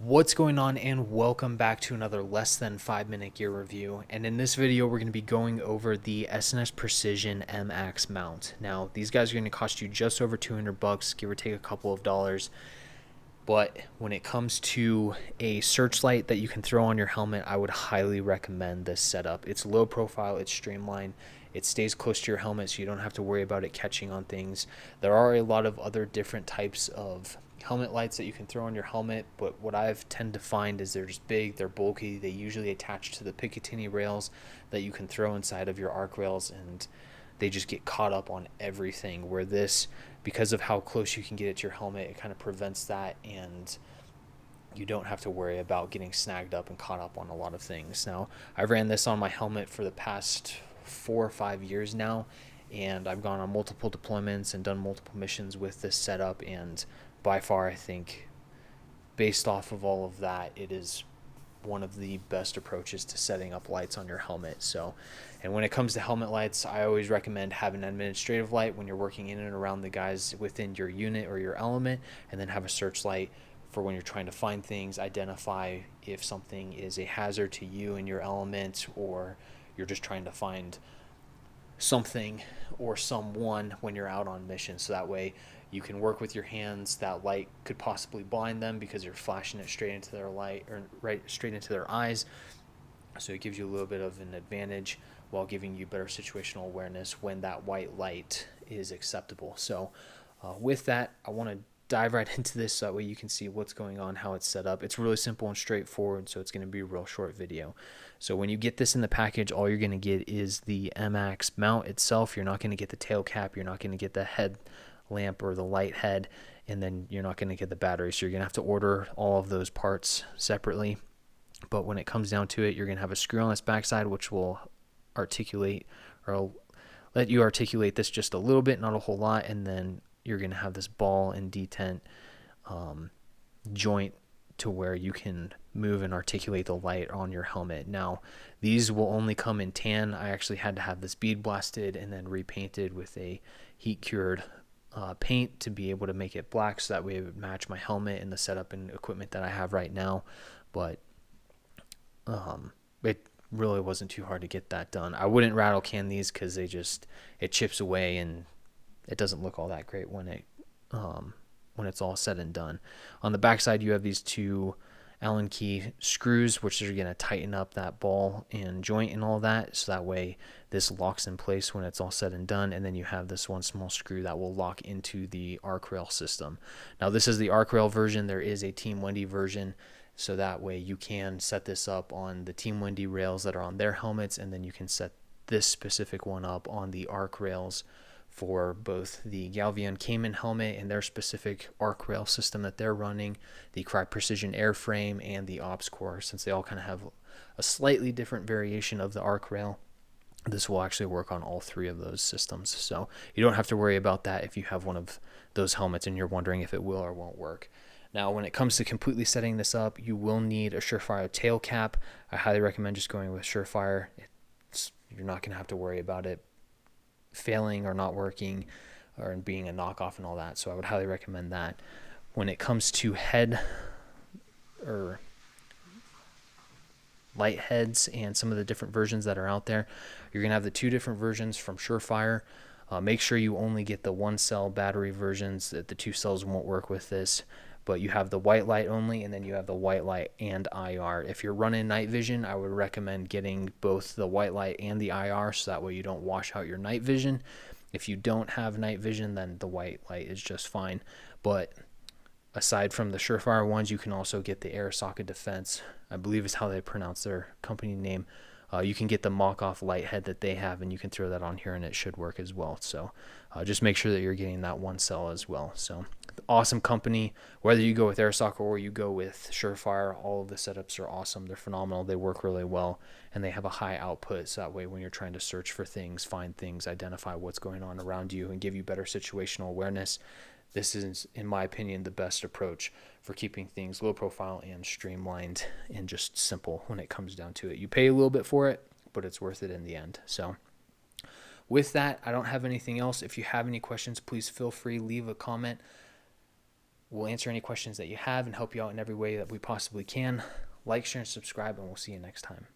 What's going on, and welcome back to another less than 5 minute gear review. And in this video we're going to be going over the SNS Precision MX mount. Now these guys are going to cost you just over 200 bucks, give or take a couple of dollars. But when it comes to a searchlight that you can throw on your helmet, I would highly recommend this setup. It's low profile, it's streamlined, it stays close to your helmet so you don't have to worry about it catching on things. There are a lot of other different types of helmet lights that you can throw on your helmet, but what I've tend to find is they're just big, they're bulky, they usually attach to the Picatinny rails that you can throw inside of your arc rails, and they just get caught up on everything, where this, because of how close you can get it to your helmet, it kind of prevents that, and you don't have to worry about getting snagged up and caught up on a lot of things. Now, I've ran this on my helmet for the past 4 or 5 years now, and I've gone on multiple deployments and done multiple missions with this setup, and by far I think, based off of all of that, it is one of the best approaches to setting up lights on your helmet. So, and when it comes to helmet lights, I always recommend having an administrative light when you're working in and around the guys within your unit or your element, and then have a searchlight for when you're trying to find things, identify if something is a hazard to you and your element, or you're just trying to find something or someone when you're out on mission. So that way you can work with your hands. That light could possibly blind them because you're flashing it straight into their light, or right straight into their eyes. So it gives you a little bit of an advantage while giving you better situational awareness when that white light is acceptable. So with that, I want to dive right into this so that way you can see what's going on, how it's set up. It's really simple and straightforward, so it's going to be a real short video. So when you get this in the package, all you're going to get is the MX mount itself. You're not going to get the tail cap, you're not going to get the head lamp or the light head, and then you're not going to get the battery. So you're going to have to order all of those parts separately. But when it comes down to it, you're going to have a screw on this backside, which will articulate, or let you articulate this just a little bit, not a whole lot, and then you're going to have this ball and detent joint to where you can move and articulate the light on your helmet. Now, these will only come in tan. I actually had to have this bead blasted and then repainted with a heat cured paint to be able to make it black, so that way it would match my helmet and the setup and equipment that I have right now. But it really wasn't too hard to get that done. I wouldn't rattle can these because it chips away and it doesn't look all that great when it's all said and done. On the backside, you have these two Allen key screws, which are going to tighten up that ball and joint and all that, so that way this locks in place when it's all said and done. And then you have this one small screw that will lock into the arc rail system. Now, this is the arc rail version. There is a Team Wendy version, so that way you can set this up on the Team Wendy rails that are on their helmets, and then you can set this specific one up on the arc rails for both the Galvion Cayman helmet and their specific arc rail system that they're running, the Cry Precision airframe, and the Ops Core. Since they all kind of have a slightly different variation of the arc rail, this will actually work on all three of those systems. So you don't have to worry about that if you have one of those helmets and you're wondering if it will or won't work. Now, when it comes to completely setting this up, you will need a Surefire Tail Cap. I highly recommend just going with Surefire. You're not going to have to worry about it failing or not working or being a knockoff and all that, so I would highly recommend that. When it comes to head or light heads and some of the different versions that are out there, you're gonna have the two different versions from Surefire. Make sure you only get the 1-cell battery versions, that the 2 cells won't work with this. But you have the white light only, and then you have the white light and IR. If you're running night vision, I would recommend getting both the white light and the IR, so that way you don't wash out your night vision. If you don't have night vision, then the white light is just fine. But aside from the Surefire ones, you can also get the Air Socket Defense, I believe is how they pronounce their company name. You can get the mock-off light head that they have, and you can throw that on here and it should work as well. So just make sure that you're getting that 1 cell as well. So awesome company. Whether you go with AirSocket or you go with Surefire, all of the setups are awesome. They're phenomenal. They work really well, and they have a high output, so that way when you're trying to search for things, find things, identify what's going on around you, and give you better situational awareness, this is, in my opinion, the best approach for keeping things low profile and streamlined and just simple when it comes down to it. You pay a little bit for it, but it's worth it in the end. So with that, I don't have anything else. If you have any questions, please feel free, leave a comment. We'll answer any questions that you have and help you out in every way that we possibly can. Like, share, and subscribe, and we'll see you next time.